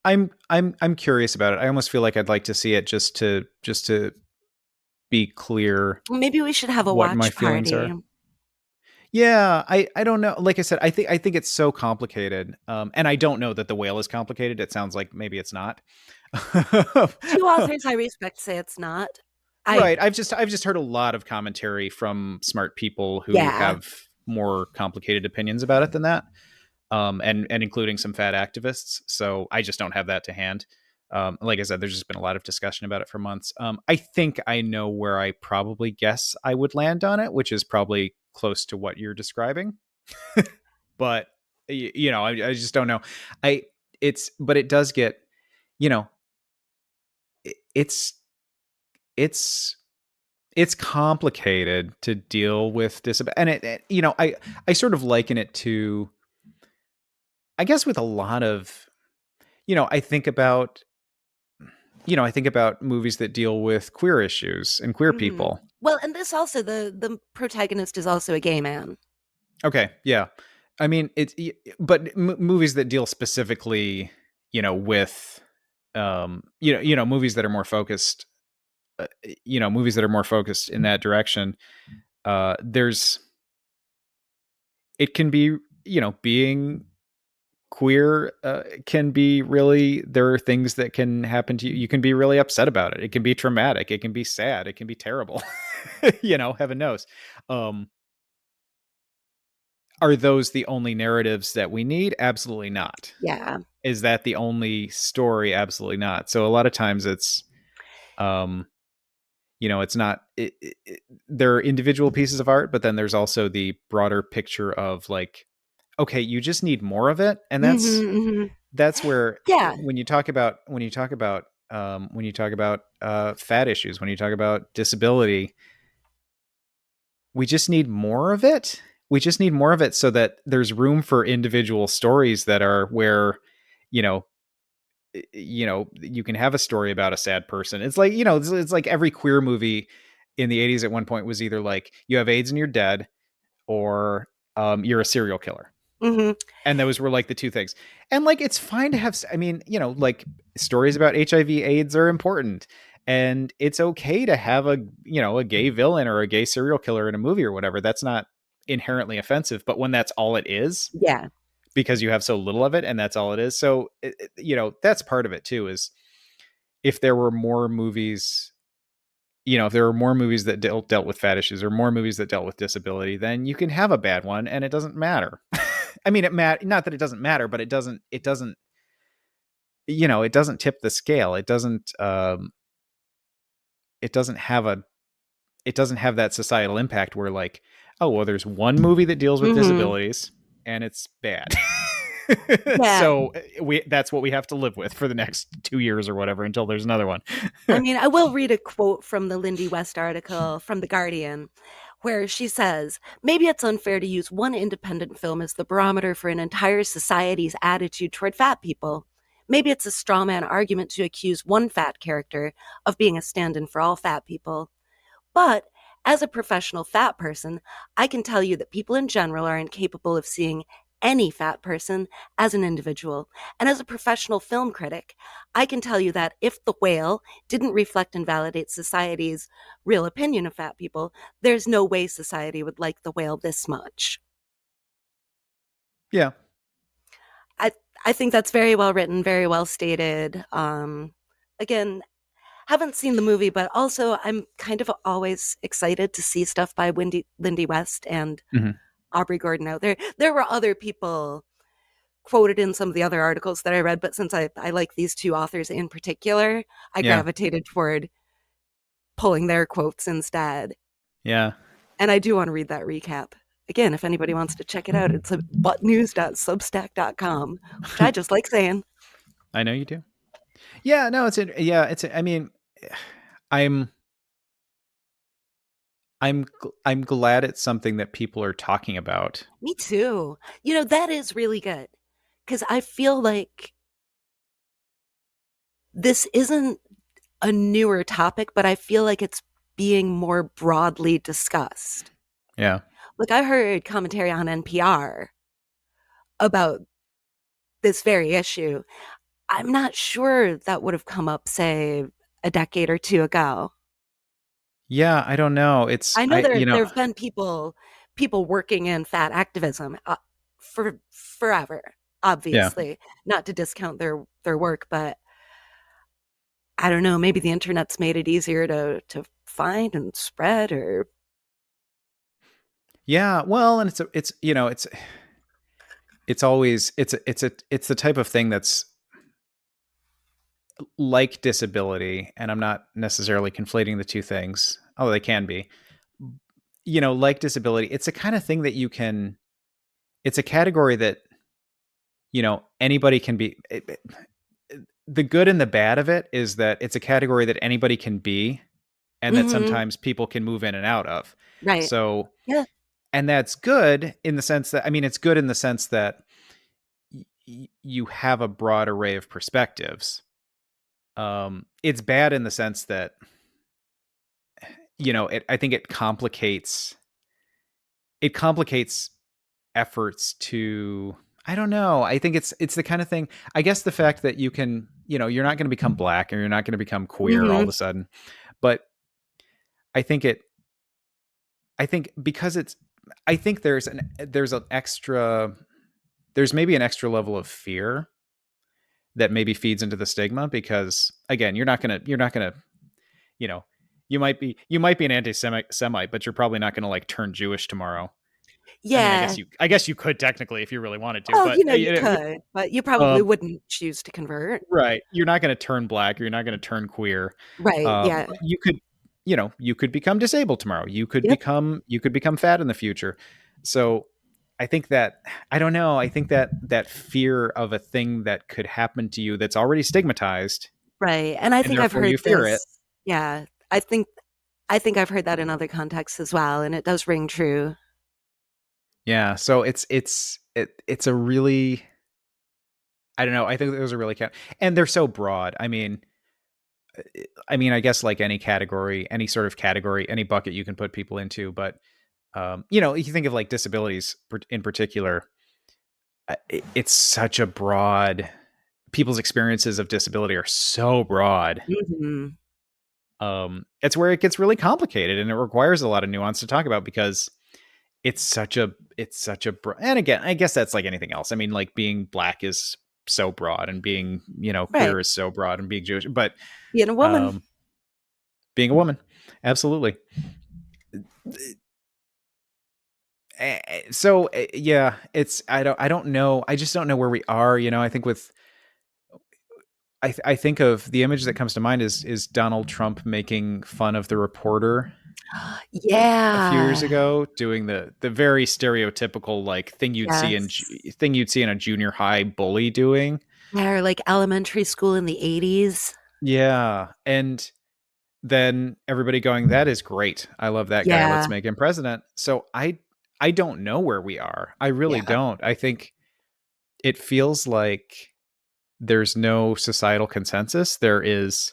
I'm curious about it. I almost feel like I'd like to see it just to be clear Maybe we should have a what my watch feelings party. are. Yeah, I don't know. Like I said, I think it's so complicated. And I don't know that the whale is complicated. It sounds like maybe it's not. Two authors I respect say it's not. I Right. I've just heard a lot of commentary from smart people who Yeah. have more complicated opinions about it than that. And including some fat activists. So I just don't have that to hand. Like I said, there's just been a lot of discussion about it for months. I think I know where I probably guess I would land on it, which is probably close to what you're describing. But I just don't know. I but it does get, you know, it's it's it's complicated to deal with disability, and I sort of liken it to, I guess, with a lot of, I think about movies that deal with queer issues and queer Hmm. people. Well, and this also, the protagonist is also a gay man. Okay, yeah. I mean, but movies that deal specifically, with, movies that are more focused, movies that are more focused in that direction. There's, it can be, being queer can be really, there are things that can happen to you. You can be really upset about it. It can be traumatic. It can be sad. It can be terrible. Heaven knows. Um, are those the only narratives that we need? Absolutely not. Yeah. Is that the only story? Absolutely not. So a lot of times it's, um, it's not, there are individual pieces of art, but then there's also the broader picture of like, okay, you just need more of it. And Hmm. Hmm. that's where, Yeah. when you talk about fat issues, when you talk about disability, we just need more of it. We just need more of it so that there's room for individual stories that are where, you know, you can have a story about a sad person. It's like, it's like every queer movie in the 80s at one point was either like you have AIDS and you're dead, or you're a serial killer. Hmm. And those were like the two things. And like it's fine to have, I mean, like stories about HIV AIDS are important, and it's okay to have a gay villain or a gay serial killer in a movie or whatever. That's not inherently offensive, but when that's all it is, Yeah. because you have so little of it and that's all it is. So that's part of it too, is if there were more movies, if there were more movies that dealt with fat issues, or more movies that dealt with disability, then you can have a bad one and it doesn't matter. I mean, not that it doesn't matter, but it doesn't tip the scale. It doesn't have a, it doesn't have that societal impact where like, oh, well, there's one movie that deals with Hmm. disabilities and it's bad. Yeah. So that's what we have to live with for the next 2 years or whatever until there's another one. I mean, I will read a quote from the Lindy West article from The Guardian, where she says, maybe it's unfair to use one independent film as the barometer for an entire society's attitude toward fat people. Maybe it's a straw man argument to accuse one fat character of being a stand in for all fat people. But as a professional fat person, I can tell you that people in general are incapable of seeing any fat person as an individual. And as a professional film critic, I can tell you that if The Whale didn't reflect and validate society's real opinion of fat people, there's no way society would like The Whale this much. Yeah. I I think that's very well written, very well stated. Again, haven't seen the movie, but also I'm kind of always excited to see stuff by Lindy West and Mhm. Aubrey Gordon out there. There were other people quoted in some of the other articles that I read, but since I like these two authors in particular, I Yeah. gravitated toward pulling their quotes instead. Yeah. And I do want to read that recap. Again, if anybody wants to check it out, it's at buttnews.substack.com, which I just like saying. I know you do. Yeah, no, I mean, I'm I'm glad it's something that people are talking about. Me too. That is really good because I feel like this isn't a newer topic, but I feel like it's being more broadly discussed. Yeah. Like I heard commentary on NPR about this very issue. I'm not sure that would have come up, say, a decade or two ago. Yeah, I don't know. It's I know I there have been people working in fat activism for forever, yeah. obviously, not to discount their work, but I don't know, maybe the internet's made it easier to find and spread or Yeah, well, and it's always it's the type of thing that's like disability, and I'm not necessarily conflating the two things, although they can be. Like disability, it's a kind of thing that it's a category that, anybody can be. The good and the bad of it is that it's a category that anybody can be, and that Mhm. sometimes people can move in and out of. Right. So, Yeah. and that's good in the sense that, I mean, it's good in the sense that you have a broad array of perspectives. It's bad in the sense that, I think it complicates efforts to, I don't know. I think it's the kind of thing, I guess the fact that you can, you're not going to become black, or you're not going to become queer all of Mhm. a sudden. But I think it I think because it's I think there's maybe an extra level of fear that maybe feeds into the stigma, because again, you're not gonna, you know, you might be an anti-Semite, but you're probably not gonna like turn Jewish tomorrow. I mean, Yeah. I guess you could technically if you really wanted to, Oh, but you could, but you probably um, wouldn't choose to convert. right, you're not gonna turn black, you're not gonna turn queer. Right, yeah. But you could become disabled tomorrow. Yep. You could become fat in the future. So I think that, I don't know. I think that that fear of a thing that could happen to you that's already stigmatized, Right, and I and think I've therefore heard you fear it. this. Yeah, I think I've heard that in other contexts as well, and it does ring true. Yeah. So it's a really, I don't know. I think those are really and they're so broad. I guess like any category, any sort of category, any bucket you can put people into, but if you think of like disabilities in particular, it's such a broad, people's experiences of disability are so broad. Mhm. It's where it gets really complicated, and it requires a lot of nuance to talk about, because and again, I guess that's like anything else. I mean, like being black is so broad, and being, Right. queer is so broad, and being Jewish, but Being a woman. um being a woman, absolutely. So yeah, I don't know, I just don't know where we are. I think with I think of the image that comes to mind is Donald Trump making fun of the reporter a few years Yeah. ago, doing the very stereotypical like Yes. thing you'd see in a junior high bully doing. Yeah, or like elementary school in the '80s. Yeah, and then everybody going, "That is great. I love that guy. Let's Yeah, make him president." So I don't know where we are. I really yeah. don't. I think it feels like there's no societal consensus. There is,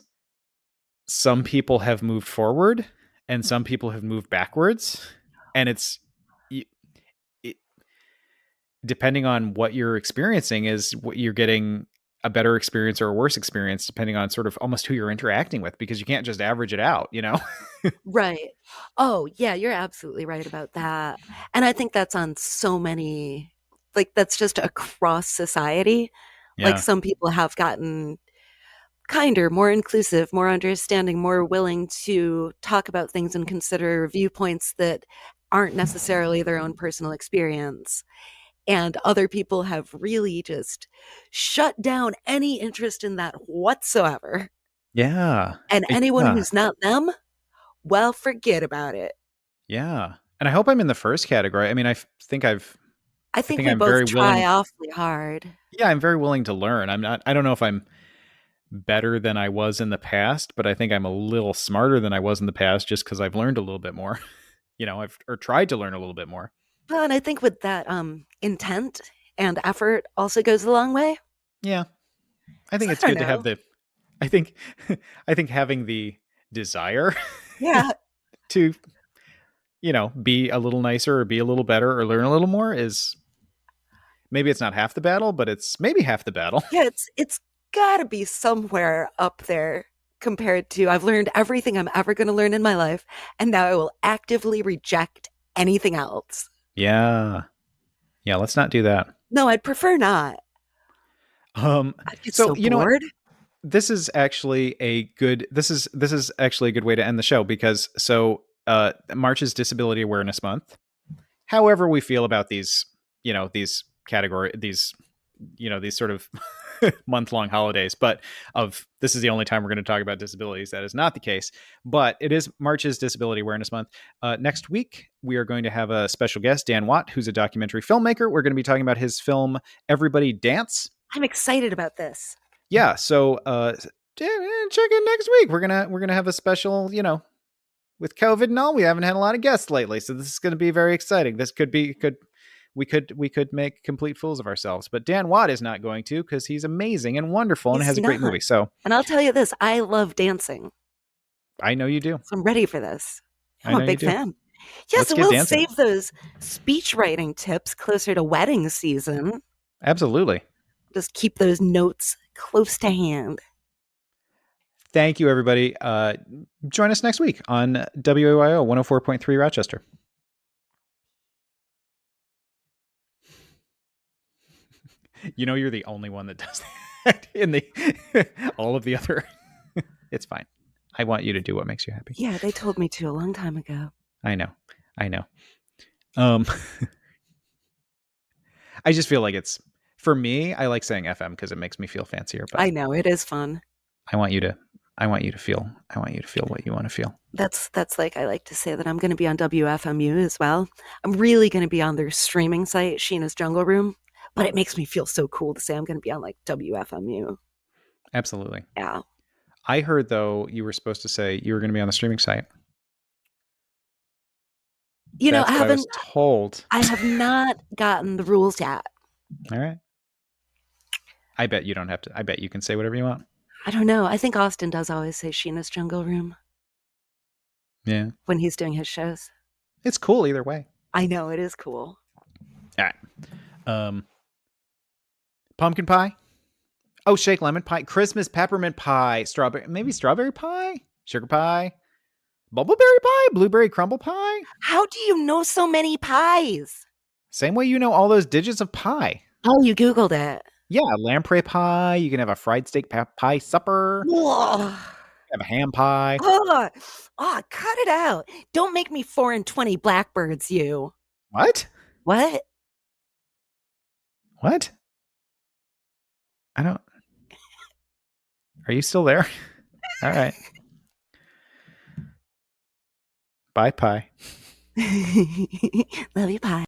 some people have moved forward and some people have moved backwards, and it, depending on what you're experiencing, is what you're getting, a better experience or a worse experience, depending on sort of almost who you're interacting with, because you can't just average it out. Right. Oh, yeah, you're absolutely right about that, and I think that's on so many, like, that's just across society. Like, Yeah. some people have gotten kinder, more inclusive, more understanding, more willing to talk about things and consider viewpoints that aren't necessarily their own personal experience. And other people have really just shut down any interest in that whatsoever. Yeah. And anyone Yeah. who's not them, well, forget about it. Yeah. And I hope I'm in the first category. I mean, think I I think think we I'm both very try willing. awfully hard. Yeah, I'm very willing to learn. I don't know if I'm better than I was in the past, but I think I'm a little smarter than I was in the past, just because I've learned a little bit more. I've or tried to learn a little bit more. Well, and I think with that intent and effort also goes a long way. Yeah. I So think I it's don't good to have know. I think I think having the desire Yeah. to, be a little nicer or be a little better or learn a little more is, maybe it's not half the battle, but it's maybe half the battle. Yeah, it's gotta be somewhere up there compared to I've learned everything I'm ever gonna learn in my life, and now I will actively reject anything else. Yeah. Yeah, let's not do that. No, I'd prefer not. Um I'd get so so you know what? bored. This is actually a good way to end the show, because March is Disability Awareness Month. However we feel about these sort of month-long holidays, but of this is the only time we're going to talk about disabilities. That is not the case, but it is March's Disability Awareness Month. Next week we are going to have a special guest, Dan Watt, who's a documentary filmmaker. We're going to be talking about his film Everybody Dance. I'm excited about this. Yeah, so check in next week. We're gonna have a special, with COVID and all, we haven't had a lot of guests lately, so this is going to be very exciting. This we could make complete fools of ourselves, but Dan Watt is not going to because he's amazing and wonderful and He's has a great not. movie. So And I'll tell you this, I love dancing. I know you do. So I'm ready for this. I I'm know a you big do. fan. Yeah, Let's so get we'll dancing. save those speech writing tips closer to wedding season. Absolutely. Just keep those notes close to hand. Thank you, everybody. Join us next week on WAYO 104.3 Rochester. You know, you're the only one that does that in the all of the other. It's fine. I want you to do what makes you happy. Yeah, they told me to a long time ago. I know. I just feel like it's, for me, I like saying FM because it makes me feel fancier. But I know, it is fun. I want you to feel what you want to feel. That's like, I like to say that I'm going to be on WFMU as well. I'm really going to be on their streaming site, Sheena's Jungle Room, but it makes me feel so cool to say I'm going to be on like WFMU. Absolutely. Yeah. I heard, though, you were supposed to say you were going to be on the streaming site. You know, I was told. I have not gotten the rules yet. All right. I bet you don't have to. I bet you can say whatever you want. I don't know. I think Austin does always say Sheena's Jungle Room. Yeah. When he's doing his shows. It's cool either way. I know, it is cool. All right. Pumpkin pie. Oh, shake lemon pie. Christmas peppermint pie. Strawberry pie. Sugar pie. Bubbleberry pie. Blueberry crumble pie. How do you know so many pies? Same way you know all those digits of pie. Oh, you Googled it. Yeah, lamprey pie. You can have a fried steak pie supper. Whoa. Have a ham pie. Oh, cut it out. Don't make me 4 and 20 blackbirds, you. What? What? What? I don't. Are you still there? All right. Bye, pie. Love you, pie.